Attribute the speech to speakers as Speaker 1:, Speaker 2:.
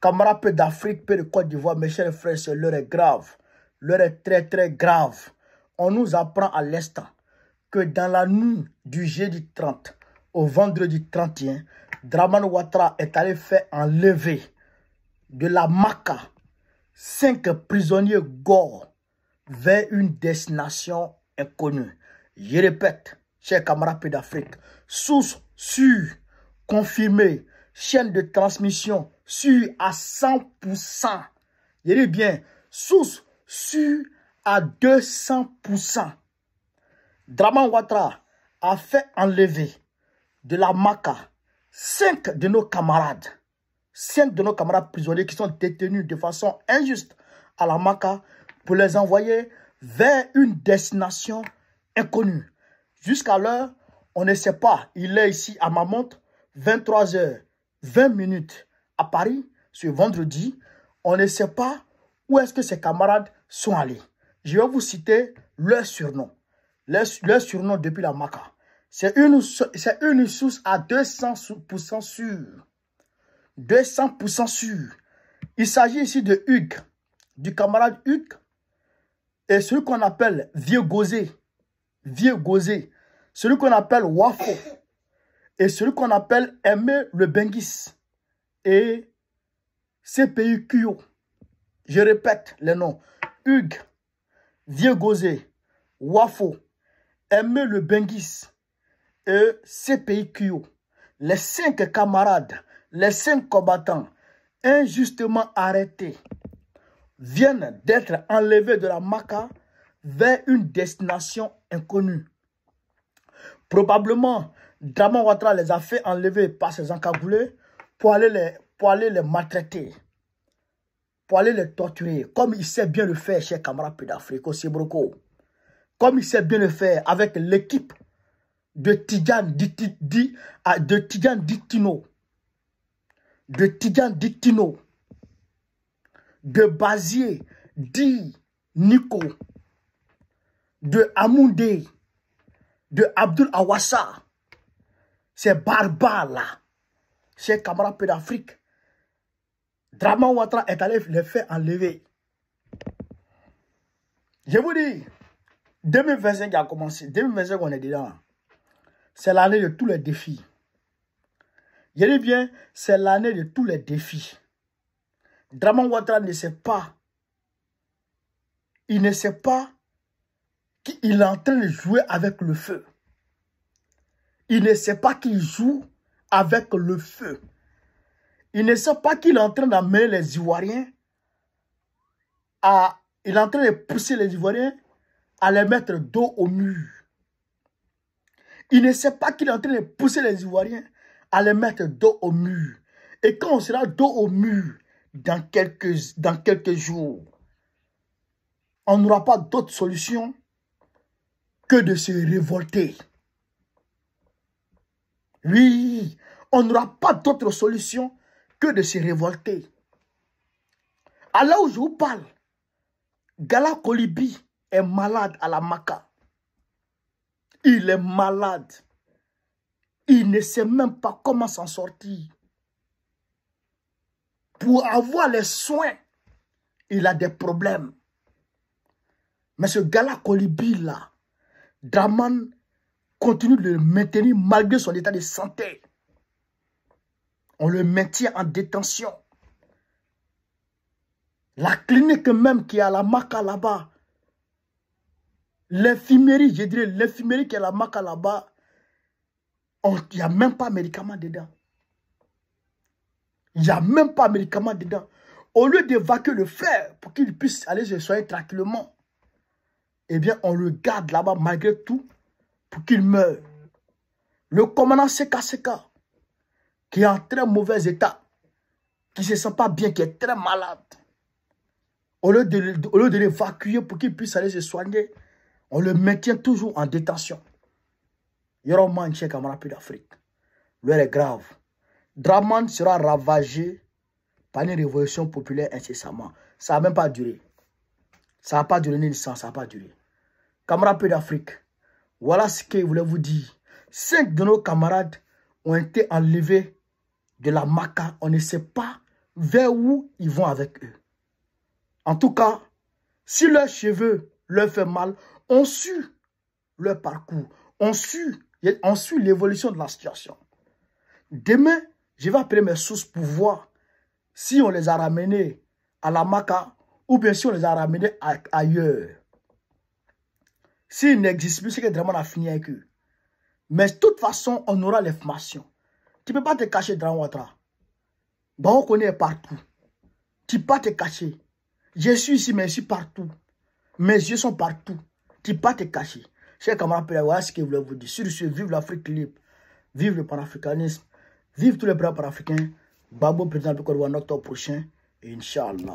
Speaker 1: Camarades peu d'Afrique, peu de Côte d'Ivoire, mes chers frères, l'heure est grave. L'heure est très très grave. On nous apprend à l'instant que dans la nuit du jeudi 30 au vendredi 31, Dramane Ouattara est allé faire enlever de la Maka 5 prisonniers gore vers une destination inconnue. Je répète, chers camarades peu d'Afrique, source sûre, confirmée, chaîne de transmission sûre à 100%. Je dis bien, source sûre à 200%. Dramane Ouattara a fait enlever de la Maka 5 de nos camarades. 5 de nos camarades prisonniers qui sont détenus de façon injuste à la Maka pour les envoyer vers une destination inconnue. Jusqu'à l'heure, on ne sait pas. Il est ici à ma montre, 23h20 à Paris, ce vendredi. On ne sait pas où est-ce que ces camarades sont allés. Je vais vous citer leur surnom. Leur surnom depuis la Maka. C'est une source à 200% sûre. 200% sûr. Il s'agit ici de Hugues, du camarade Hugues, et celui qu'on appelle Vieux Gozé, celui qu'on appelle Wafo, et celui qu'on appelle Aimé le Benguis, et CPI Kuyo. Je répète les noms. Hugues, Vieux Gozé, Wafo, Aimé le Benguis, et CPI Kuyo. Les 5 camarades, les 5 combattants injustement arrêtés viennent d'être enlevés de la Maka vers une destination inconnue. Probablement, Dramane Ouattara les a fait enlever par ses encagoulés pour aller les maltraiter, pour aller les torturer, comme il sait bien le faire, chers camarades peu d'Afrique, au Sibroko. Comme il sait bien le faire avec l'équipe de Tidjane Dictino, de Bazier Di Nico, de Amoundé, de Abdul Awassa. Ces barbares-là, ces camarades peu d'Afrique, Dramane Ouattara est allé les faire enlever. Je vous dis, 2025 a commencé, 2025 on est dedans. C'est l'année de tous les défis. Je dis bien, c'est l'année de tous les défis. Dramane Ouattara ne sait pas. Il ne sait pas qu'il est en train de jouer avec le feu. Il ne sait pas qu'il joue avec le feu. Il ne sait pas qu'il est en train d'amener les Ivoiriens à... Il est en train de pousser les Ivoiriens à les mettre dos au mur. Il ne sait pas qu'il est en train de pousser les Ivoiriens à les mettre dos au mur. Et quand on sera dos au mur dans quelques jours, on n'aura pas d'autre solution que de se révolter. Oui, on n'aura pas d'autre solution que de se révolter. À là où je vous parle, Gala Kolibi est malade à la Maka. Il est malade. Il ne sait même pas comment s'en sortir. Pour avoir les soins, il a des problèmes. Mais ce Gala Kolibi là, Dramane continue de le maintenir malgré son état de santé. On le maintient en détention. La clinique même qui est à la Maka là-bas, l'infirmerie, je dirais l'infirmerie qui est à la Maka là-bas, il n'y a même pas de médicaments dedans. Il n'y a même pas de médicaments dedans. Au lieu d'évacuer le frère pour qu'il puisse aller se soigner tranquillement, eh bien, on le garde là-bas malgré tout pour qu'il meure. Le commandant Seka Seka, qui est en très mauvais état, qui ne se sent pas bien, qui est très malade, au lieu de l'évacuer pour qu'il puisse aller se soigner, on le maintient toujours en détention. Yoroman, chers camarades d'Afrique, l'heure est grave. Dramane sera ravagé par une révolution populaire incessamment. Ça n'a même pas duré. Ça n'a pas duré ni ça n'a pas duré. Camarades d'Afrique, voilà ce que je voulais vous dire. 5 de nos camarades ont été enlevés de la Maka. On ne sait pas vers où ils vont avec eux. En tout cas, si leurs cheveux leur fait mal, on suit leur parcours, on suit l'évolution de la situation. Demain, je vais appeler mes sources pour voir si on les a ramenés à la Maka ou bien si on les a ramenés ailleurs. S'ils n'existent plus, c'est que Draman a fini avec eux. Mais de toute façon, on aura l'information. Tu ne peux pas te cacher Draman Ouattara. Bah, on connaît partout. Tu ne peux pas te cacher. Je suis ici, mais je suis partout. Mes yeux sont partout. Tu ne peux pas te cacher. Chers camarades, voilà ce que je voulais vous dire. Sur ce, vive l'Afrique libre. Vive le panafricanisme. Vive tous les bras panafricains. Babo, président du Côte d'Ivoire en octobre prochain. Et Inch'Allah.